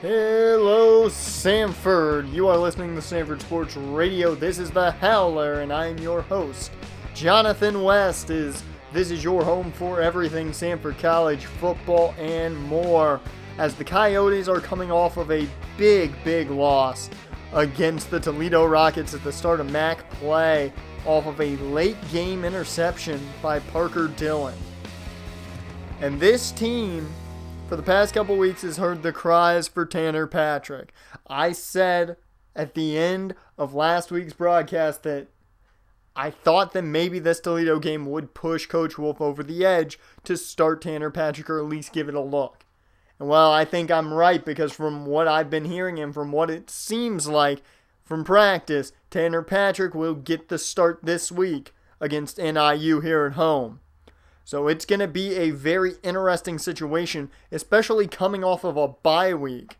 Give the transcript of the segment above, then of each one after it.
Hello, Sanford. You are listening to Sanford Sports Radio. This is The Howler, and I am your host, Jonathan West. This is your home for everything Sanford College football and more, as the Coyotes are coming off of a big loss against the Toledo Rockets at the start of MAC play off of a late game interception by Parker Dillon. And this team, for the past couple weeks, has heard the cries for Tanner Patrick. I said at the end of last week's broadcast that I thought that maybe this Toledo game would push Coach Wolf over the edge to start Tanner Patrick, or at least give it a look. And well, I think I'm right, because from what I've been hearing and from what it seems like from practice, Tanner Patrick will get the start this week against NIU here at home. So it's going to be a very interesting situation, especially coming off of a bye week.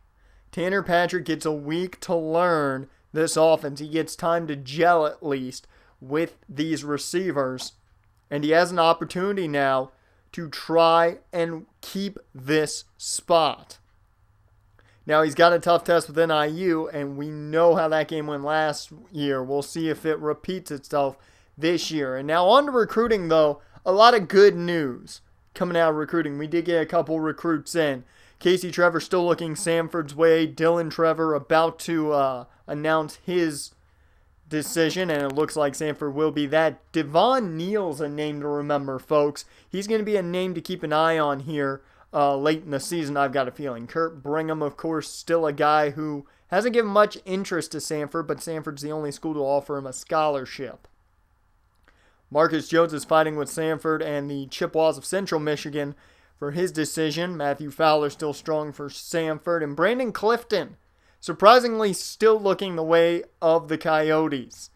Tanner Patrick gets a week to learn this offense. He gets time to gel at least with these receivers. And he has an opportunity now to try and keep this spot. Now, he's got a tough test with NIU, and we know how that game went last year. We'll see if it repeats itself this year. And now on to recruiting, though. A lot of good news coming out of recruiting. We did get a couple recruits in. Casey Trevor still looking Sanford's way. Dylan Trevor about to announce his decision, and it looks like Sanford will be that. Devon Neal's a name to remember, folks. He's going to be a name to keep an eye on here late in the season, I've got a feeling. Kurt Brigham, of course, still a guy who hasn't given much interest to Sanford, but Sanford's the only school to offer him a scholarship. Marcus Jones is fighting with Sanford and the Chippewas of Central Michigan for his decision. Matthew Fowler still strong for Sanford. And Brandon Clifton, surprisingly, still looking the way of the Coyotes.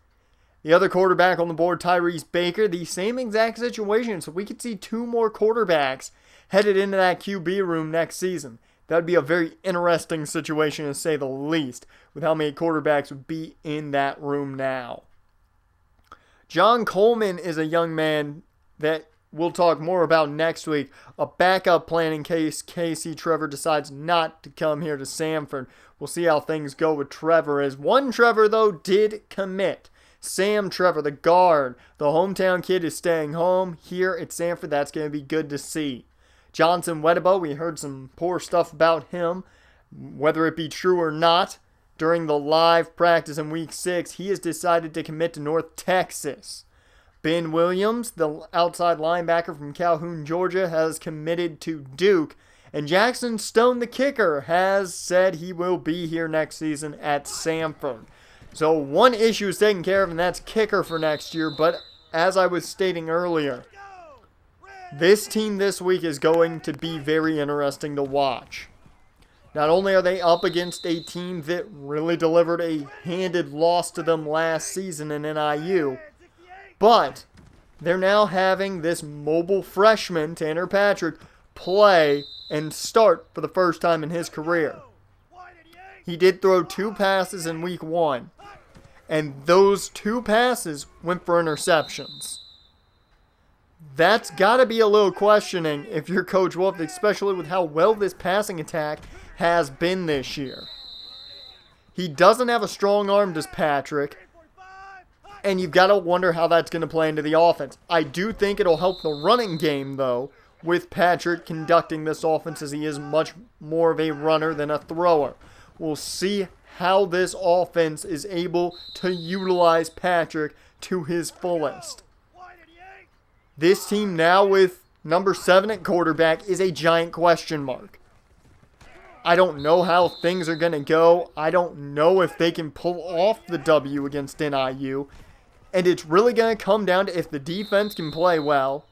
The other quarterback on the board, Tyrese Baker, the same exact situation. So we could see two more quarterbacks headed into that QB room next season. That would be a very interesting situation, to say the least, with how many quarterbacks would be in that room now. John Coleman is a young man that we'll talk more about next week. A backup plan in case Casey Trevor decides not to come here to Sanford. We'll see how things go with Trevor. As one Trevor, though, did commit. Sam Trevor, the guard, the hometown kid, is staying home here at Sanford. That's going to be good to see. Johnson Wedebo, we heard some poor stuff about him. Whether it be true or not, during the live practice in Week 6, he has decided to commit to North Texas. Ben Williams, the outside linebacker from Calhoun, Georgia, has committed to Duke. And Jackson Stone, the kicker, has said he will be here next season at Sanford. So one issue is taken care of, and that's kicker for next year. But as I was stating earlier, this team this week is going to be very interesting to watch. Not only are they up against a team that really delivered a handed loss to them last season in NIU, but they're now having this mobile freshman, Tanner Patrick, play and start for the first time in his career. He did throw 2 passes in Week 1, and those 2 passes went for interceptions. That's got to be a little questioning if you're Coach Wolf, especially with how well this passing attack has been this year. He doesn't have a strong arm, does Patrick, and you've got to wonder how that's going to play into the offense. I do think it'll help the running game, though, with Patrick conducting this offense, as he is much more of a runner than a thrower. We'll see how this offense is able to utilize Patrick to his fullest. This team now with number 7 at quarterback is a giant question mark. I don't know how things are going to go. I don't know if they can pull off the W against NIU. And it's really going to come down to if the defense can play well,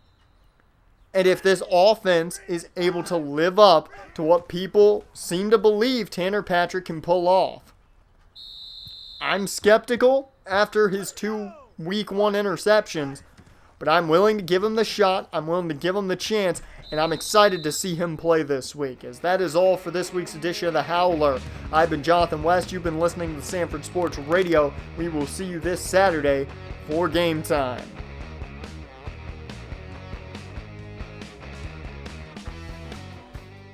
and if this offense is able to live up to what people seem to believe Tanner Patrick can pull off. I'm skeptical after his 2 Week 1 interceptions, but I'm willing to give him the shot. I'm willing to give him the chance. And I'm excited to see him play this week. As that is all for this week's edition of The Howler. I've been Jonathan West. You've been listening to Sanford Sports Radio. We will see you this Saturday for game time.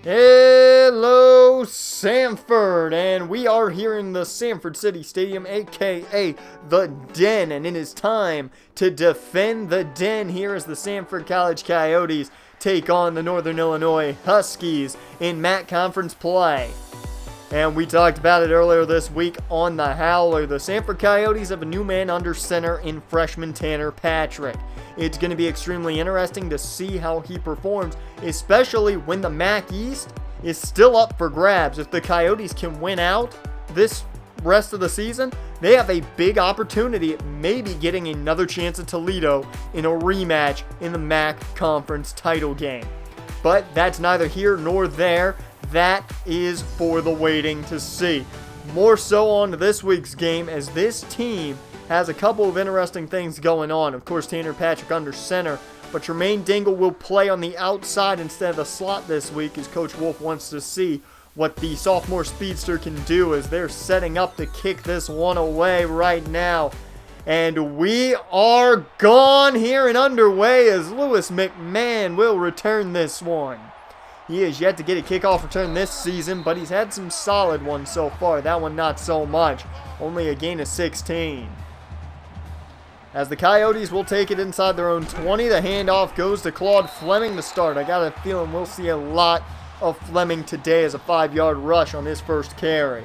Hello, to Sanford, and we are here in the Sanford City Stadium, aka the Den, and it is time to defend the Den here as the Sanford College Coyotes take on the Northern Illinois Huskies in MAC conference play. And we talked about it earlier this week on the Howler. The Sanford Coyotes have a new man under center in freshman Tanner Patrick. It's going to be extremely interesting to see how he performs, especially when the MAC East is still up for grabs. If the Coyotes can win out this rest of the season, they have a big opportunity at maybe getting another chance at Toledo in a rematch in the MAC conference title game. But that's neither here nor there. That is for the waiting to see. More so on to this week's game, as this team has a couple of interesting things going on. Of course, Tanner Patrick under center, but Jermaine Dingle will play on the outside instead of the slot this week, as Coach Wolf wants to see what the sophomore speedster can do, as they're setting up to kick this one away right now. And we are gone here and underway as Lewis McMahon will return this one. He has yet to get a kickoff return this season, but he's had some solid ones so far. That one not so much. Only a gain of 16. As the Coyotes will take it inside their own 20, the handoff goes to Claude Fleming to start. I got a feeling we'll see a lot of Fleming today as a 5-yard rush on his first carry.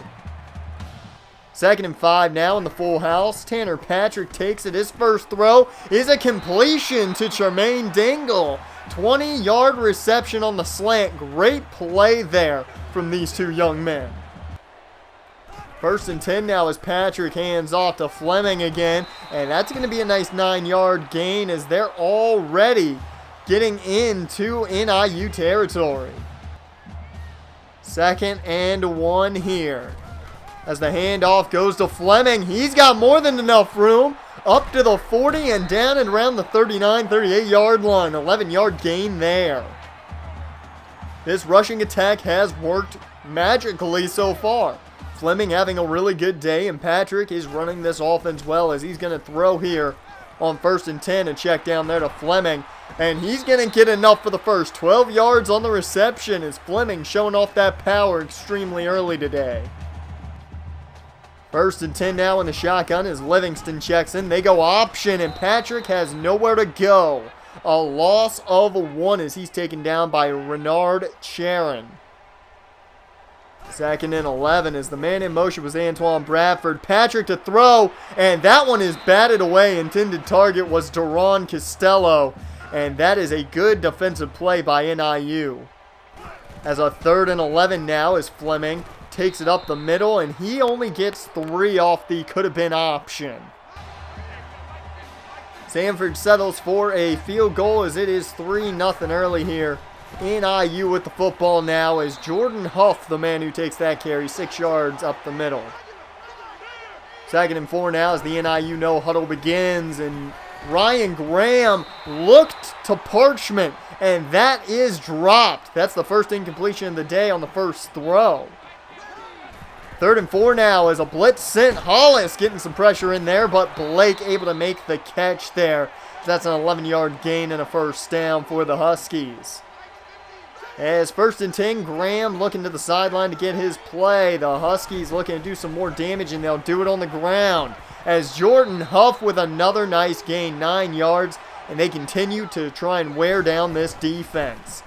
2nd and 5 now in the full house. Tanner Patrick takes it. His first throw is a completion to Jermaine Dingle. 20-yard reception on the slant. Great play there from these two young men. 1st and 10 now as Patrick hands off to Fleming again. And that's going to be a nice 9-yard gain as they're already getting into NIU territory. 2nd and 1 here. As the handoff goes to Fleming, he's got more than enough room. Up to the 40 and down and around the 39, 38-yard line. 11-yard gain there. This rushing attack has worked magically so far. Fleming having a really good day, and Patrick is running this offense well as he's going to throw here on 1st and 10 and check down there to Fleming. And he's going to get enough for the first. 12 yards on the reception as Fleming showing off that power extremely early today. 1st and 10 now in the shotgun as Livingston checks in. They go option, and Patrick has nowhere to go. A loss of 1 as he's taken down by Renard Charon. 2nd and 11 as the man in motion was Antoine Bradford. Patrick to throw, and that one is batted away. Intended target was Duron Costello, and that is a good defensive play by NIU. As a 3rd and 11 now as Fleming takes it up the middle, and he only gets 3 off the could-have-been option. Sanford settles for a field goal as it is 3-0 early here. NIU with the football now as Jordan Huff, the man who takes that carry, 6 yards up the middle. 2nd and 4 now as the NIU no huddle begins, and Ryan Graham looked to Parchment, and that is dropped. That's the first incompletion of the day on the first throw. 3rd and 4 now as a blitz sent. Hollis getting some pressure in there, but Blake able to make the catch there. That's an 11-yard gain and a first down for the Huskies. As 1st and 10, Graham looking to the sideline to get his play. The Huskies looking to do some more damage, and they'll do it on the ground. As Jordan Huff with another nice gain, 9 yards, and they continue to try and wear down this defense.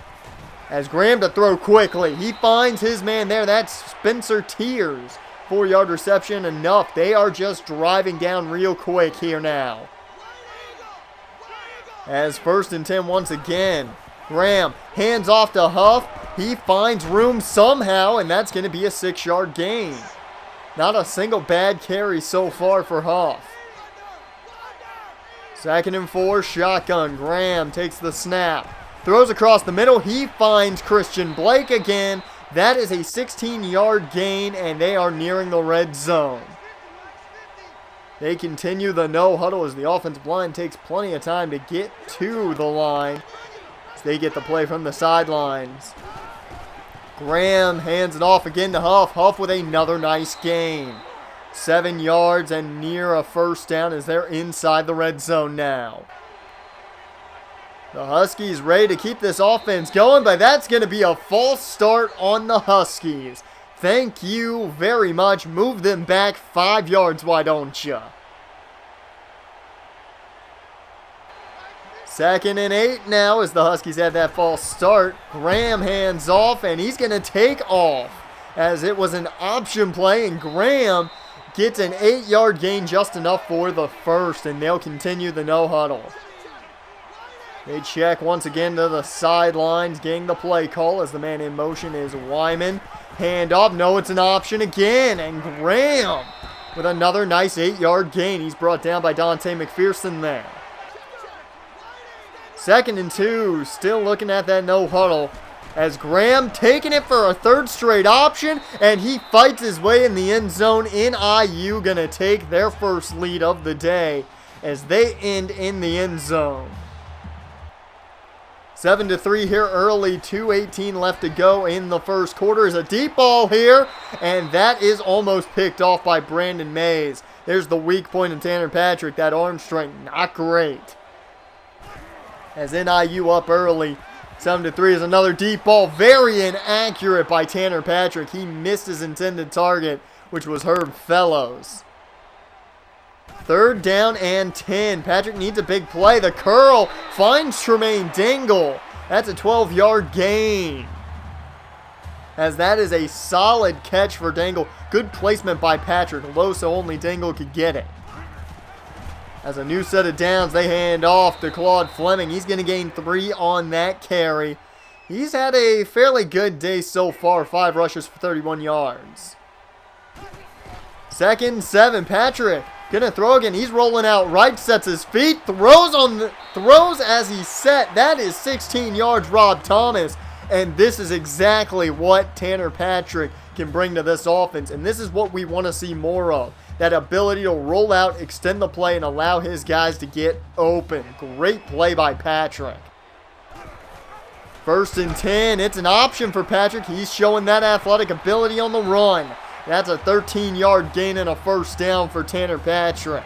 As Graham to throw quickly. He finds his man there. That's Spencer Tears. 4-yard reception enough. They are just driving down real quick here now. As 1st and 10 once again. Graham hands off to Huff. He finds room somehow, and that's going to be a 6-yard gain. Not a single bad carry so far for Huff. 2nd and 4, shotgun. Graham takes the snap. Throws across the middle. He finds Christian Blake again. That is a 16-yard gain, and they are nearing the red zone. They continue the no huddle as the offensive line takes plenty of time to get to the line. As they get the play from the sidelines. Graham hands it off again to Huff. Huff with another nice gain. 7 yards and near a first down as they're inside the red zone now. The Huskies ready to keep this offense going, but that's going to be a false start on the Huskies. Thank you very much. Move them back 5 yards, why don't you? 2nd and 8 now as the Huskies had that false start. Graham hands off, and he's going to take off as it was an option play, and Graham gets an 8-yard gain, just enough for the first, and they'll continue the no huddle. They check once again to the sidelines, getting the play call as the man in motion is Wyman. Hand off, no, it's an option again, and Graham with another nice 8-yard gain. He's brought down by Dante McPherson there. 2nd and 2, still looking at that no huddle as Graham taking it for a 3rd straight option, and he fights his way in the end zone. NIU gonna take their first lead of the day as they end in the end zone. 7-3 here early, 2:18 left to go in the first quarter. Is a deep ball here, and that is almost picked off by Brandon Mays. There's the weak point in Tanner Patrick. That arm strength, not great. As NIU up early, 7-3 is another deep ball. Very inaccurate by Tanner Patrick. He missed his intended target, which was Herb Fellows. 3rd down and 10. Patrick needs a big play. The curl finds Tremaine Dingle. That's a 12-yard gain. As that is a solid catch for Dingle. Good placement by Patrick. Low so only Dingle could get it. As a new set of downs, they hand off to Claude Fleming. He's going to gain 3 on that carry. He's had a fairly good day so far. 5 rushes for 31 yards. 2nd 7. Patrick going to throw again. He's rolling out right, sets his feet, throws as he's set. That is 16 yards, Rob Thomas. And this is exactly what Tanner Patrick can bring to this offense. And this is what we want to see more of. That ability to roll out, extend the play, and allow his guys to get open. Great play by Patrick. 1st and 10. It's an option for Patrick. He's showing that athletic ability on the run. That's a 13-yard gain and a 1st down for Tanner Patrick.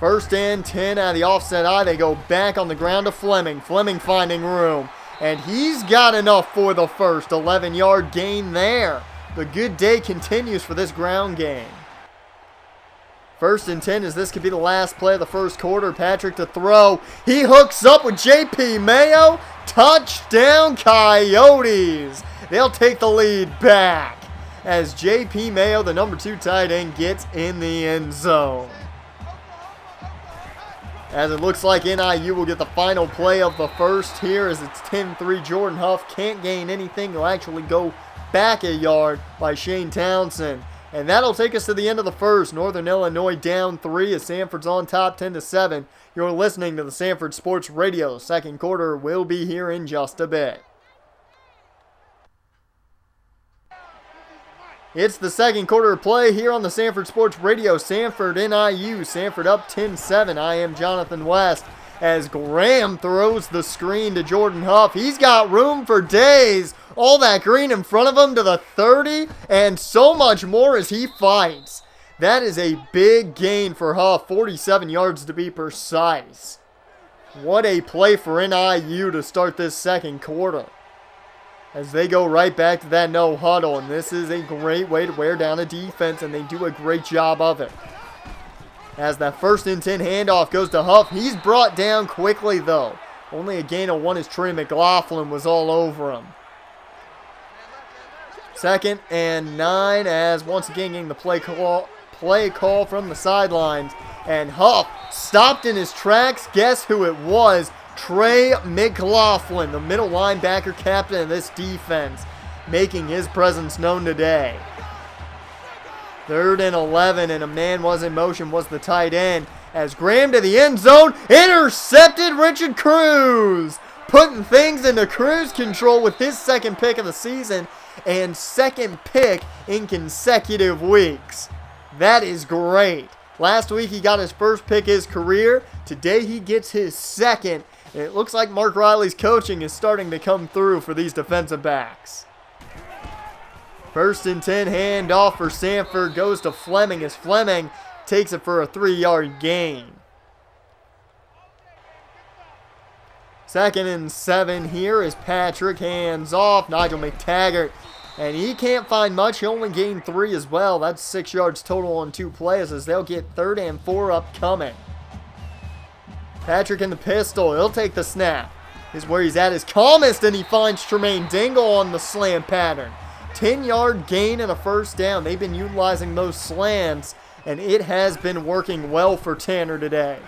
1st and 10 out of the offset eye. They go back on the ground to Fleming. Fleming finding room. And he's got enough for the first. 11-yard gain there. The good day continues for this ground game. 1st and 10 as this could be the last play of the first quarter. Patrick to throw. He hooks up with J.P. Mayo. Touchdown Coyotes. They'll take the lead back as J.P. Mayo, the number 2 tight end, gets in the end zone. As it looks like NIU will get the final play of the first here as it's 10-3. Jordan Huff can't gain anything. He'll actually go back a yard by Shane Townsend. And that'll take us to the end of the first. Northern Illinois down 3 as Sanford's on top 10-7. You're listening to the Sanford Sports Radio. Second quarter will be here in just a bit. It's the second quarter of play here on the Sanford Sports Radio. Sanford NIU. Sanford up 10-7. I am Jonathan West as Graham throws the screen to Jordan Huff. He's got room for days. All that green in front of him to the 30 and so much more as he fights. That is a big gain for Huff. 47 yards to be precise. What a play for NIU to start this second quarter. As they go right back to that no huddle. And this is a great way to wear down a defense, and they do a great job of it. As that 1st and 10 handoff goes to Huff. He's brought down quickly though. Only a gain of 1 as Trey McLaughlin was all over him. 2nd and 9 as once again getting the play call from the sidelines. And Huff stopped in his tracks. Guess who it was? Trey McLaughlin, the middle linebacker captain of this defense, making his presence known today. 3rd and 11, and a man was in motion, was the tight end. As Graham to the end zone, intercepted Richard Cruz. Putting things into cruise control with his 2nd pick of the season and 2nd pick in consecutive weeks. That is great. Last week he got his 1st pick of his career. Today he gets his 2nd. And it looks like Mark Riley's coaching is starting to come through for these defensive backs. 1st and 10 handoff for Sanford goes to Fleming as Fleming takes it for a 3-yard gain. 2nd and 7 here as Patrick hands off. Nigel McTaggart, and he can't find much. He only gained 3 as well. That's 6 yards total on 2 plays as they'll get 3rd and 4 upcoming. Patrick in the pistol. He'll take the snap. Is where he's at his calmest, and he finds Tremaine Dingle on the slant pattern. 10-yard gain and a 1st down. They've been utilizing those slants, and it has been working well for Tanner today.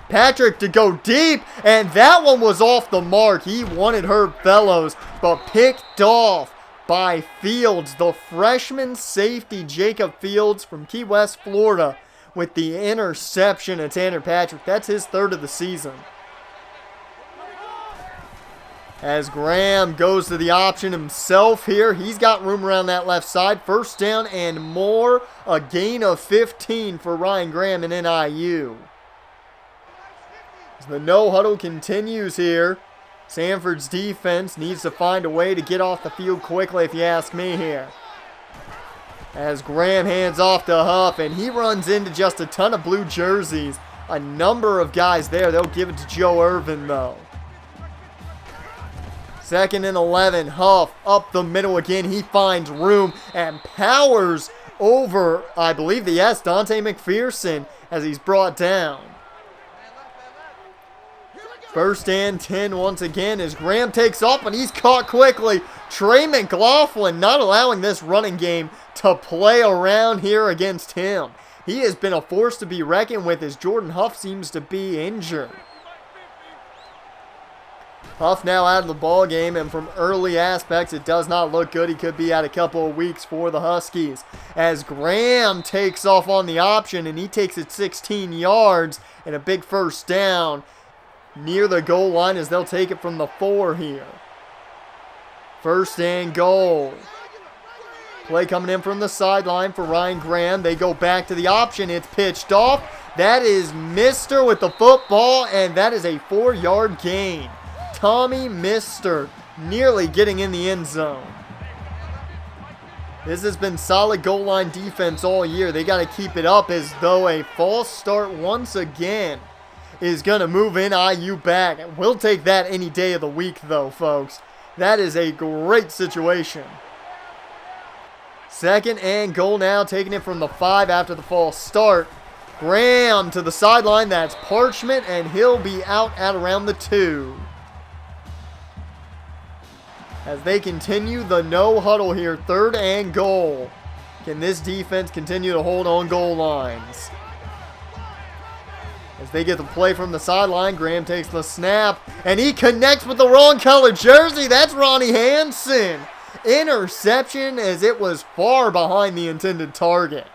Patrick to go deep, and that one was off the mark. He wanted Herb Fellows, but picked off by Fields, the freshman safety Jacob Fields from Key West, Florida, with the interception of Tanner Patrick. That's his 3rd of the season. As Graham goes to the option himself here, he's got room around that left side. 1st down and more, a gain of 15 for Ryan Graham in NIU. As the no huddle continues here, Sanford's defense needs to find a way to get off the field quickly, if you ask me here. As Graham hands off to Huff, and he runs into just a ton of blue jerseys. A number of guys there. They'll give it to Joe Irvin, though. 2nd and 11. Huff up the middle again. He finds room and powers over, I believe, Dante McPherson as he's brought down. 1st and 10 once again as Graham takes off, and he's caught quickly. Trey McLaughlin not allowing this running game to play around here against him. He has been a force to be reckoned with as Jordan Huff seems to be injured. Huff now out of the ball game, and from early aspects, it does not look good. He could be out a couple of weeks for the Huskies. As Graham takes off on the option, and he takes it 16 yards and a big 1st down near the goal line as they'll take it from the 4 here. 1st and goal. Play coming in from the sideline for Ryan Graham. They go back to the option. It's pitched off. That is Mister with the football, and that is a 4-yard gain. Tommy Mister nearly getting in the end zone. This has been solid goal line defense all year. They got to keep it up, as though a false start once again is going to move NIU back. We'll take that any day of the week, though, folks. That is a great situation. 2nd and goal now, taking it from the 5 after the false start. Graham to the sideline. That's Parchment, and he'll be out at around the 2. As they continue the no huddle here, 3rd and goal. Can this defense continue to hold on goal lines? As they get the play from the sideline, Graham takes the snap, and he connects with the wrong color jersey. That's Ronnie Hansen. Interception, as it was far behind the intended target.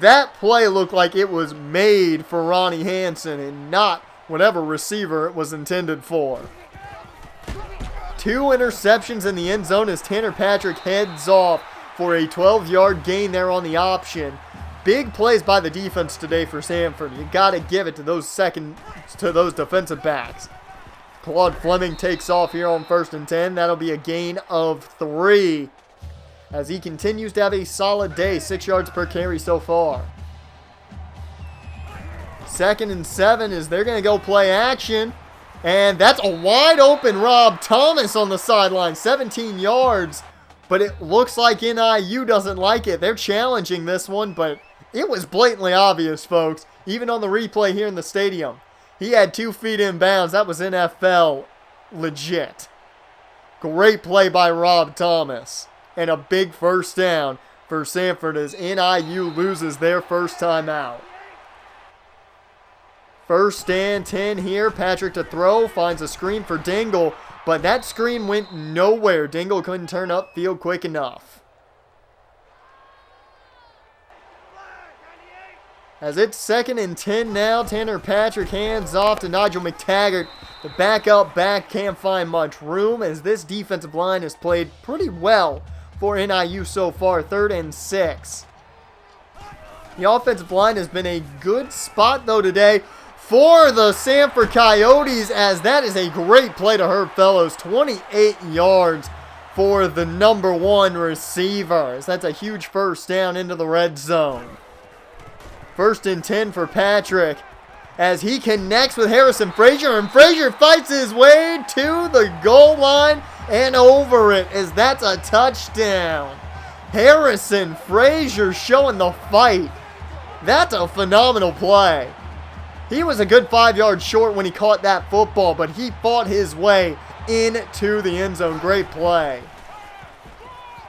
That play looked like it was made for Ronnie Hansen and not whatever receiver it was intended for. 2 interceptions in the end zone as Tanner Patrick heads off for a 12-yard gain there on the option. Big plays by the defense today for Sanford. You got to give it to those defensive backs. Claude Fleming takes off here on 1st and 10. That'll be a gain of 3 as he continues to have a solid day. 6 yards per carry so far. 2nd and 7 as they're going to go play action. And that's a wide open Rob Thomas on the sideline. 17 yards. But it looks like NIU doesn't like it. They're challenging this one, but it was blatantly obvious, folks. Even on the replay here in the stadium. He had 2 feet in bounds. That was NFL legit. Great play by Rob Thomas. And a big 1st down for Sanford as NIU loses their first time out. 1st and 10 here. Patrick to throw. Finds a screen for Dingle. But that screen went nowhere. Dingle couldn't turn upfield quick enough. As it's 2nd and 10 now, Tanner Patrick hands off to Nigel McTaggart. The backup back can't find much room as this defensive line has played pretty well for NIU so far. 3rd and 6. The offensive line has been a good spot, though, today for the Sanford Coyotes, as that is a great play to Herb Fellows. 28 yards for the number 1 receiver. As that's a huge 1st down into the red zone. 1st and 10 for Patrick. as he connects with Harrison Frazier, and Frazier fights his way to the goal line and over it, as that's a touchdown. Harrison Frazier showing the fight. That's a phenomenal play. He was a good 5 yards short when he caught that football, but he fought his way into the end zone. Great play.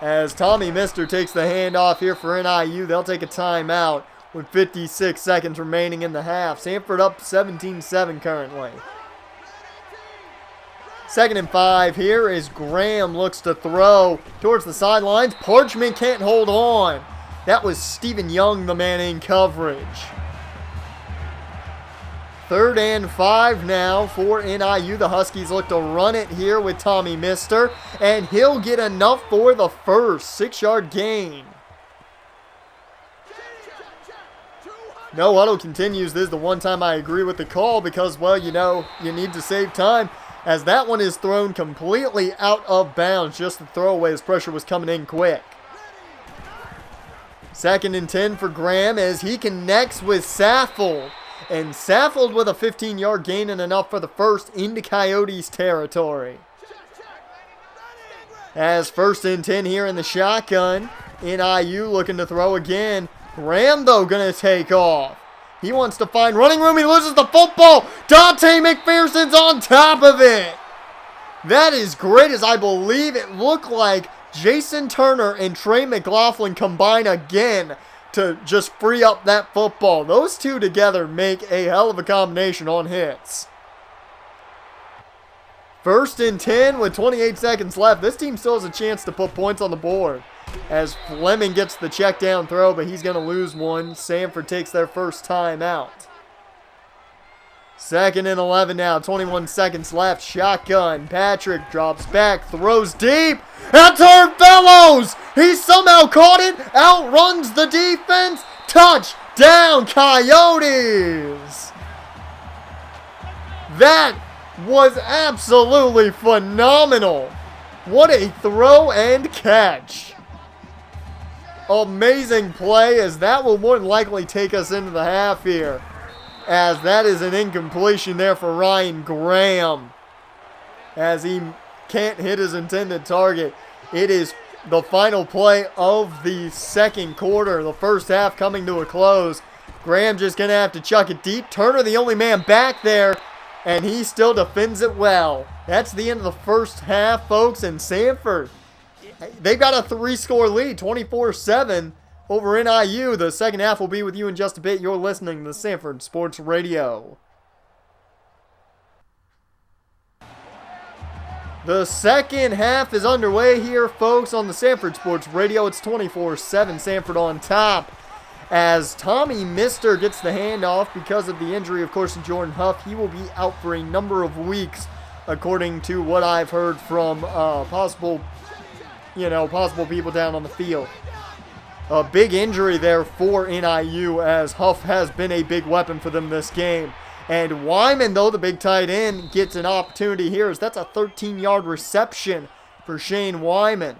As Tommy Mister takes the handoff here for NIU, they'll take a timeout with 56 seconds remaining in the half. Sanford up 17-7 currently. 2nd and 5 here as Graham looks to throw towards the sidelines. Parchment can't hold on. That was Stephen Young, the man in coverage. 3rd and 5 now for NIU. The Huskies look to run it here with Tommy Mister, and he'll get enough for the first 6-yard gain. No huddle continues. This is the one time I agree with the call because, well, you know, you need to save time, as that one is thrown completely out of bounds. Just the throwaway as pressure was coming in quick. 2nd and 10 for Graham as he connects with Sanford. And Sanford with a 15-yard gain and enough for the first into Coyotes territory. As 1st and 10 here in the shotgun. NIU looking to throw again. Graham, though, going to take off. He wants to find running room. He loses the football. Dante McPherson's on top of it. That is great, as I believe it looked like Jason Turner and Trey McLaughlin combine again to just free up that football. Those two together make a hell of a combination on hits. 1st and 10 with 28 seconds left. This team still has a chance to put points on the board, as Fleming gets the check down throw, but he's going to lose one. Sanford takes their first time out. 2nd and 11 now, 21 seconds left. Shotgun. Patrick drops back, throws deep. That's Fellows. He somehow caught it, outruns the defense. Touchdown, Coyotes. That was absolutely phenomenal. What a throw and catch. Amazing play, as that will more than likely take us into the half here, as that is an incompletion there for Ryan Graham, as he can't hit his intended target. It is the final play of the second quarter, the first half coming to a close. Graham just going to have to chuck it deep. Turner the only man back there, and he still defends it well. That's the end of the first half, folks, and Sanford, they've got a 3-score lead, 24-7 over NIU. The second half will be with you in just a bit. You're listening to Sanford Sports Radio. The second half is underway here, folks, on the Sanford Sports Radio. It's 24-7, Sanford on top, as Tommy Mister gets the handoff because of the injury, of course, to Jordan Huff. He will be out for a number of weeks, according to what I've heard from possible people down on the field. A big injury there for NIU, as Huff has been a big weapon for them this game. And Wyman, though, the big tight end, gets an opportunity here, as that's a 13-yard reception for Shane Wyman.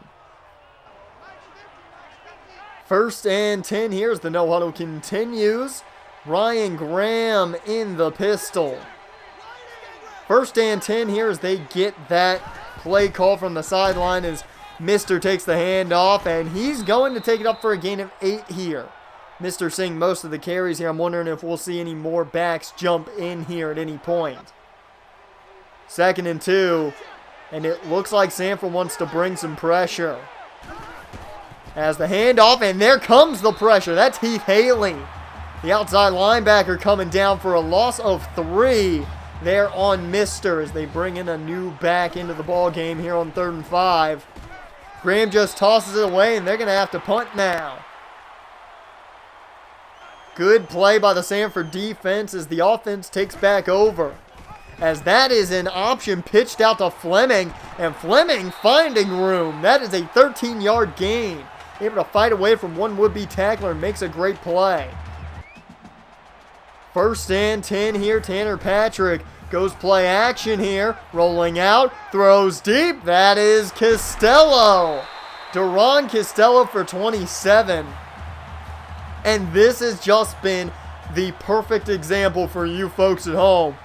1st and 10 here as the no huddle continues. Ryan Graham in the pistol. 1st and 10 here as they get that play call from the sideline, as Mister takes the handoff, and he's going to take it up for a gain of 8 here. Mister seeing most of the carries here. I'm wondering if we'll see any more backs jump in here at any point. 2nd and 2, and it looks like Sanford wants to bring some pressure. As the handoff, and there comes the pressure. That's Heath Haley, the outside linebacker, coming down for a loss of 3 there on Mister, as they bring in a new back into the ball game here on 3rd and 5. Graham just tosses it away, and they're going to have to punt now. Good play by the Sanford defense as the offense takes back over, as that is an option pitched out to Fleming, and Fleming finding room. That is a 13-yard gain. Able to fight away from one would-be tackler and makes a great play. 1st and 10 here. Tanner Patrick goes play action here. Rolling out. Throws deep. That is Costello. Duron Costello for 27. And this has just been the perfect example for you folks at home.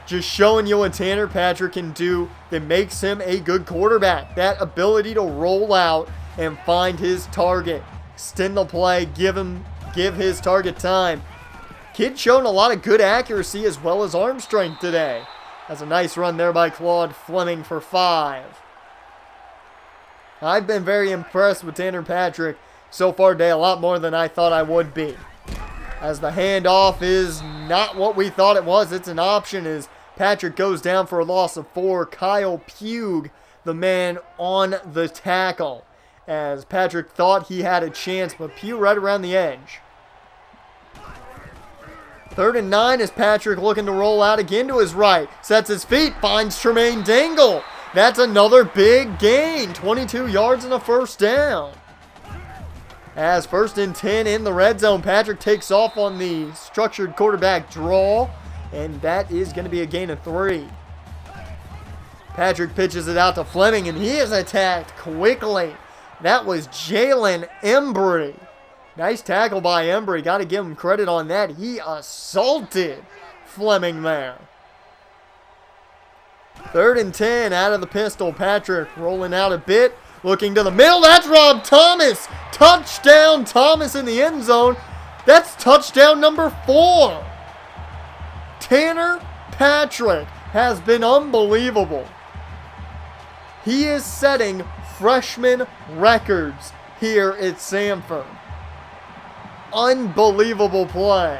Just showing you what Tanner Patrick can do that makes him a good quarterback. That ability to roll out and find his target. Extend the play, give his target time. Kid showing a lot of good accuracy as well as arm strength today. That's a nice run there by Claude Fleming for 5. I've been very impressed with Tanner Patrick so far today, a lot more than I thought I would be. As the handoff is not what we thought it was, it's an option as Patrick goes down for a loss of 4. Kyle Pugh, the man on the tackle. As Patrick thought he had a chance, but Pugh right around the edge. 3rd and 9 as Patrick looking to roll out again to his right. Sets his feet, finds Tremaine Dingle. That's another big gain. 22 yards and a first down. As 1st and 10 in the red zone, Patrick takes off on the structured quarterback draw. And that is going to be a gain of 3. Patrick pitches it out to Fleming, and he is attacked quickly. That was Jalen Embry. Nice tackle by Embry. Got to give him credit on that. He assaulted Fleming there. 3rd and 10 out of the pistol. Patrick rolling out a bit. Looking to the middle. That's Rob Thomas. Touchdown Thomas in the end zone. That's touchdown number 4. Tanner Patrick has been unbelievable. He is setting freshman records here at Sanford. Unbelievable play.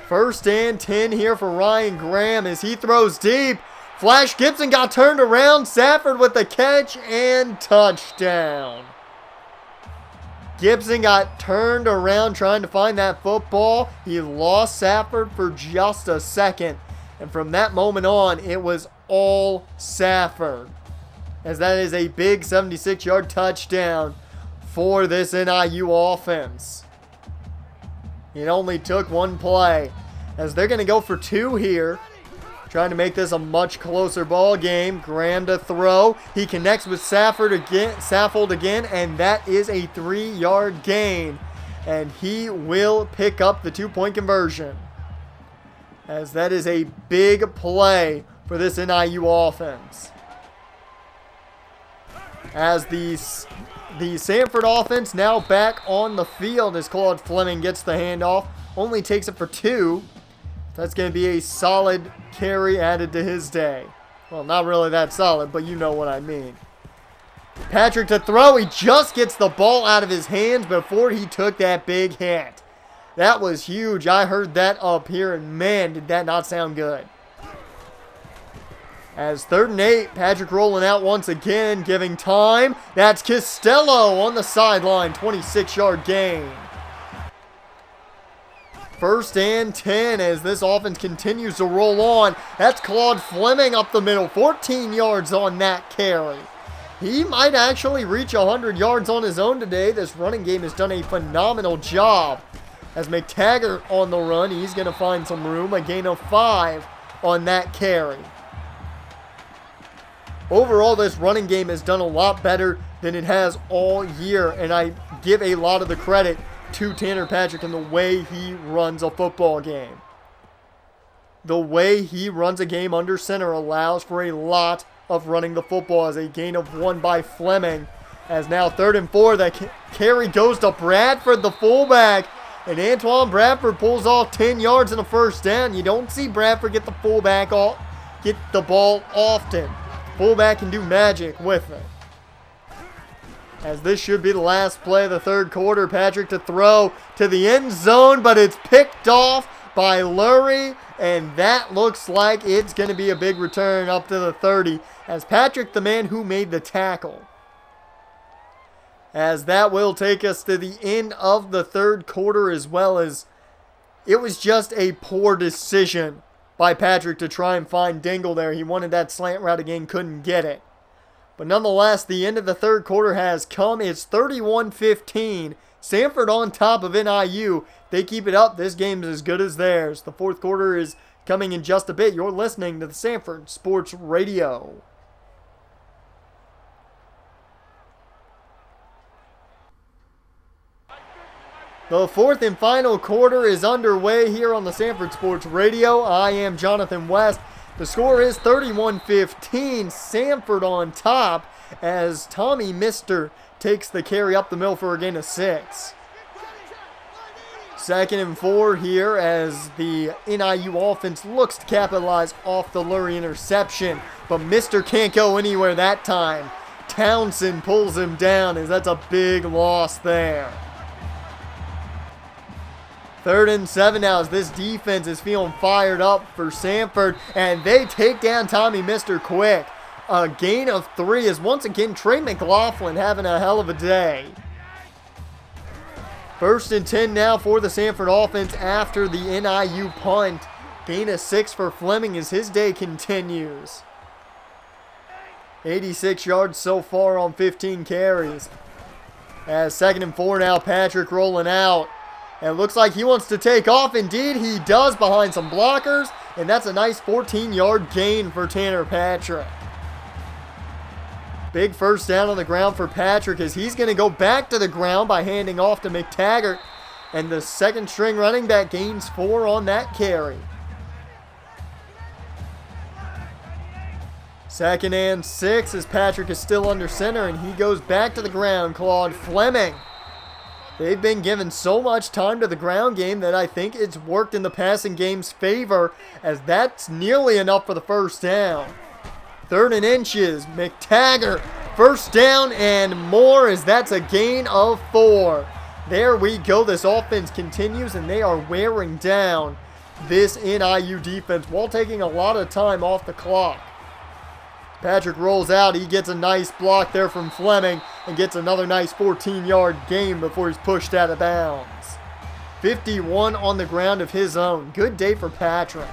1st and 10 here for Ryan Graham as he throws deep. Flash Gibson got turned around. Sanford with the catch and touchdown. Gibson got turned around trying to find that football. He lost Sanford for just a second. And from that moment on, it was all Sanford. As that is a big 76-yard touchdown for this NIU offense. It only took one play. As they're going to go for 2 here. Trying to make this a much closer ball game. Graham to throw. He connects with Saffold again, and that is a 3-yard gain. And he will pick up the 2-point conversion. As that is a big play for this NIU offense. As the Sanford offense now back on the field as Claude Fleming gets the handoff. Only takes it for 2. That's going to be a solid carry added to his day. Well, not really that solid, but you know what I mean. Patrick to throw. He just gets the ball out of his hands before he took that big hit. That was huge. I heard that up here, and man, did that not sound good. As 3rd and 8, Patrick rolling out once again, giving time. That's Costello on the sideline, 26-yard gain. 1st and 10 as this offense continues to roll on. That's Claude Fleming up the middle. 14 yards on that carry. He might actually reach 100 yards on his own today. This running game has done a phenomenal job. As McTaggart on the run, he's going to find some room. A gain of 5 on that carry. Overall, this running game has done a lot better than it has all year. And I give a lot of the credit to Tanner Patrick and the way he runs a football game. The way he runs a game under center allows for a lot of running the football. As a gain of 1 by Fleming. As now 3rd and 4, that carry goes to Bradford, the fullback. And Antoine Bradford pulls off 10 yards and a first down. You don't see Bradford get the ball often. Fullback can do magic with it. As this should be the last play of the 3rd quarter. Patrick to throw to the end zone, but it's picked off by Lurie, and that looks like it's going to be a big return up to the 30, as Patrick, the man who made the tackle. As that will take us to the end of the 3rd quarter, as well as it was just a poor decision by Patrick to try and find Dingle there. He wanted that slant route again, couldn't get it. But nonetheless, the end of the 3rd quarter has come. It's 31-15. Sanford on top of NIU. They keep it up. This game is as good as theirs. The 4th quarter is coming in just a bit. You're listening to the Sanford Sports Radio. The fourth and final quarter is underway here on the Sanford Sports Radio. I am Jonathan West. The score is 31-15, Sanford on top as Tommy Mister takes the carry up the middle for a gain of 6. 2nd and 4 here as the NIU offense looks to capitalize off the Lurie interception, but Mister can't go anywhere that time. Townsend pulls him down as that's a big loss there. 3rd and 7 now as this defense is feeling fired up for Sanford, and they take down Tommy Mister quick. A gain of 3 is once again Trey McLaughlin having a hell of a day. 1st and 10 now for the Sanford offense after the NIU punt. Gain of 6 for Fleming as his day continues. 86 yards so far on 15 carries. As 2nd and 4 now, Patrick rolling out. And it looks like he wants to take off. Indeed, he does behind some blockers. And that's a nice 14-yard gain for Tanner Patrick. Big first down on the ground for Patrick as he's going to go back to the ground by handing off to McTaggart. And the second-string running back gains 4 on that carry. 2nd and 6 as Patrick is still under center and he goes back to the ground. Claude Fleming. They've been given so much time to the ground game that I think it's worked in the passing game's favor as that's nearly enough for the first down. 3rd and inches. McTaggart. First down and more as that's a gain of 4. There we go. This offense continues and they are wearing down this NIU defense while taking a lot of time off the clock. Patrick rolls out. He gets a nice block there from Fleming and gets another nice 14-yard gain before he's pushed out of bounds. 51 on the ground of his own. Good day for Patrick.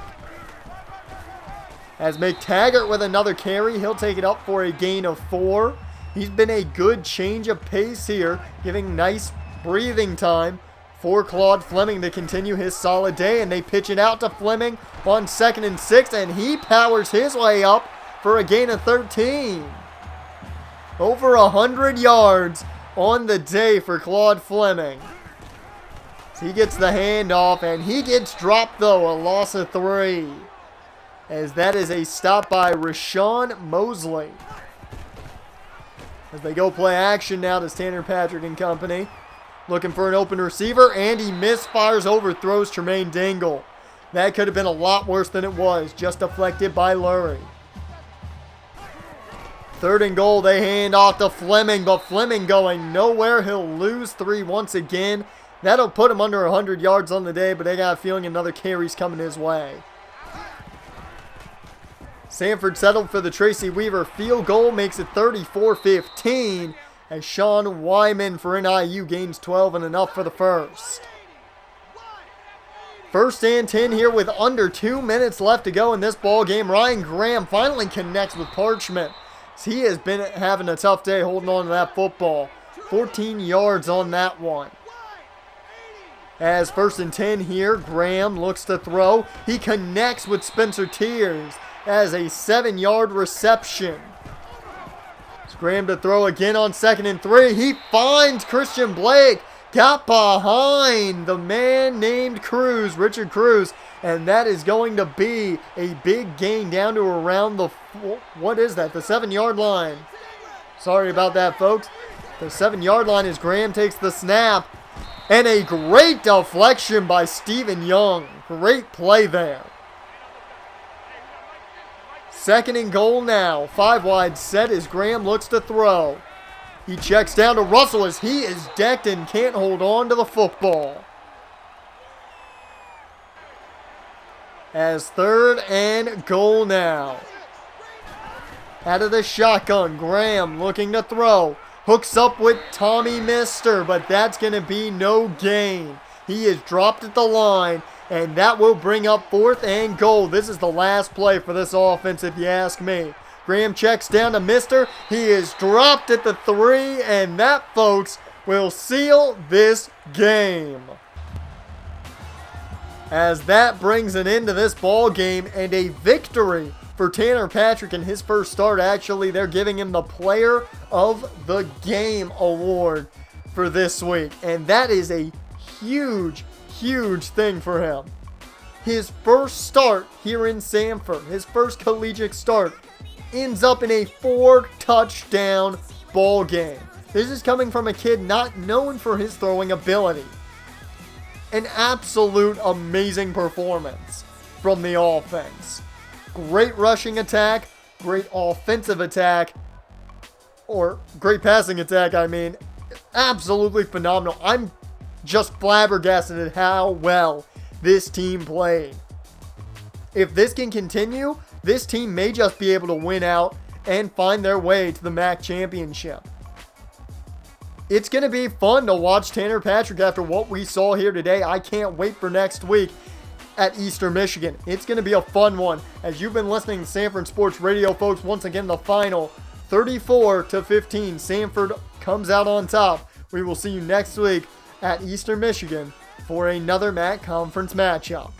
As McTaggart with another carry, he'll take it up for a gain of 4. He's been a good change of pace here, giving nice breathing time for Claude Fleming to continue his solid day. And they pitch it out to Fleming on 2nd and 6, and he powers his way up for a gain of 13. Over 100 yards on the day for Claude Fleming. So he gets the handoff and he gets dropped though, a loss of 3. As that is a stop by Rashawn Mosley. As they go play action now to Tanner Patrick and company. Looking for an open receiver and he misfires, overthrows Tremaine Dingle. That could have been a lot worse than it was, just deflected by Lurie. 3rd and goal, they hand off to Fleming, but Fleming going nowhere. He'll lose 3 once again. That'll put him under 100 yards on the day, but they got a feeling another carry's coming his way. Sanford settled for the Tracy Weaver field goal, makes it 34-15, as Sean Wyman for NIU gains 12 and enough for the first. 1st and 10 here with under 2 minutes left to go in this ball game. Ryan Graham finally connects with Parchment. He has been having a tough day holding on to that football. 14 yards on that one. As 1st and 10 here, Graham looks to throw. He connects with Spencer Tears as a 7-yard reception. It's Graham to throw again on 2nd and 3. He finds Christian Blake. Got behind the man named Cruz, Richard Cruz. And that is going to be a big gain down to around the, what is that, the 7-yard line. Sorry about that, folks. The 7-yard line as Graham takes the snap. And a great deflection by Stephen Young. Great play there. 2nd and goal now. 5 wide set as Graham looks to throw. He checks down to Russell as he is decked and can't hold on to the football. As 3rd and goal now. Out of the shotgun, Graham looking to throw. Hooks up with Tommy Mister, but that's going to be no gain. He is dropped at the line, and that will bring up 4th and goal. This is the last play for this offense, if you ask me. Graham checks down to Mister. He is dropped at the 3, and that, folks, will seal this game. As that brings an end to this ball game and a victory for Tanner Patrick in his first start. Actually, they're giving him the Player of the Game award for this week. And that is a huge, huge thing for him. His first start here in Sanford, his first collegiate start, ends up in a 4-touchdown ball game. This is coming from a kid not known for his throwing ability. An absolute amazing performance from the offense. Great rushing attack, great offensive attack, or great passing attack, I mean. Absolutely phenomenal. I'm just flabbergasted at how well this team played. If this can continue, this team may just be able to win out and find their way to the MAC championship. It's going to be fun to watch Tanner Patrick after what we saw here today. I can't wait for next week at Eastern Michigan. It's going to be a fun one. As you've been listening to Sanford Sports Radio, folks, once again, the final 34-15. Sanford comes out on top. We will see you next week at Eastern Michigan for another MAC Conference matchup.